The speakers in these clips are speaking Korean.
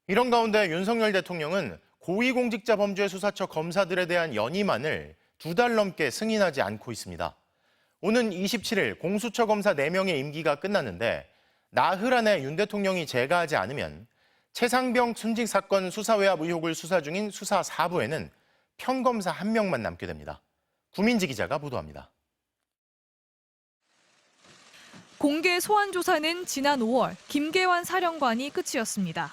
이런 가운데 윤석열 대통령은 고위공직자범죄수사처 검사들에 대한 연임안을 2달 넘게 승인하지 않고 있습니다. 오는 27일 공수처 검사 4명의 임기가 끝났는데 나흘 안에 윤 대통령이 제거하지 않으면 최상병 순직 사건 수사 외압 의혹을 수사 중인 수사 4부에는 평검사 1명만 남게 됩니다. 구민지 기자가 보도합니다. 공개 소환 조사는 지난 5월 김계환 사령관이 끝이었습니다.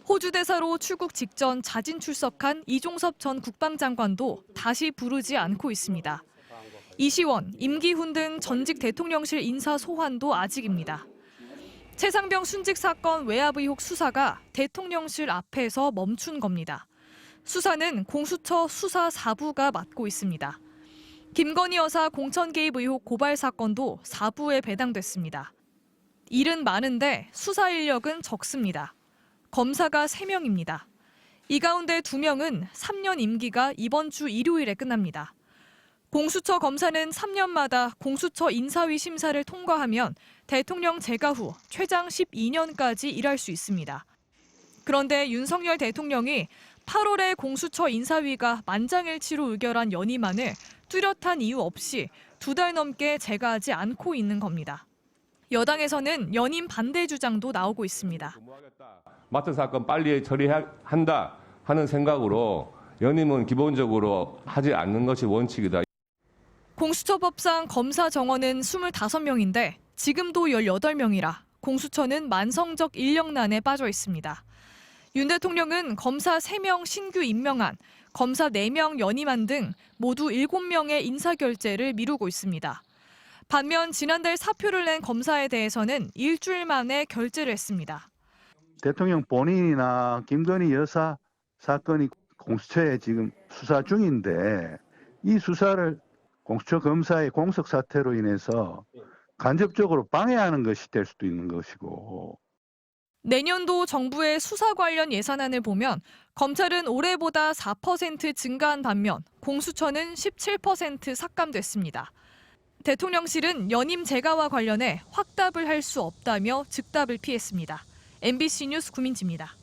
호주 대사로 출국 직전 자진 출석한 이종섭 전 국방장관도 다시 부르지 않고 있습니다. 이시원, 임기훈 등 전직 대통령실 인사 소환도 아직입니다. 최상병 순직 사건 외압 의혹 수사가 대통령실 앞에서 멈춘 겁니다. 수사는 공수처 수사 4부가 맡고 있습니다. 김건희 여사 공천 개입 의혹 고발 사건도 4부에 배당됐습니다. 일은 많은데 수사 인력은 적습니다. 검사가 3명입니다. 이 가운데 2명은 3년 임기가 이번 주 일요일에 끝납니다. 공수처 검사는 3년마다 공수처 인사위 심사를 통과하면 대통령 재가 후 최장 12년까지 일할 수 있습니다. 그런데 윤석열 대통령이 8월에 공수처 인사위가 만장일치로 의결한 연임안을 뚜렷한 이유 없이 2달 넘게 제거하지 않고 있는 겁니다. 여당에서는 연임 반대 주장도 나오고 있습니다. 마트 사건 빨리 처리한다 하는 생각으로 연임은 기본적으로 하지 않는 것이 원칙이다. 공수처법상 검사 정원은 25명인데 지금도 18명이라 공수처는 만성적 인력난에 빠져 있습니다. 윤 대통령은 검사 3명 신규 임명안, 검사 4명 연임안 등 모두 7명의 인사결재를 미루고 있습니다. 반면 지난달 사표를 낸 검사에 대해서는 일주일 만에 결재를 했습니다. 대통령 본인이나 김건희 여사 사건이 공수처에 지금 수사 중인데 이 수사를 공수처 검사의 공석 사태로 인해서 간접적으로 방해하는 것이 될 수도 있는 것이고. 내년도 정부의 수사 관련 예산안을 보면 검찰은 올해보다 4% 증가한 반면 공수처는 17% 삭감됐습니다. 대통령실은 연임 재가와 관련해 확답을 할 수 없다며 즉답을 피했습니다. MBC 뉴스 구민지입니다.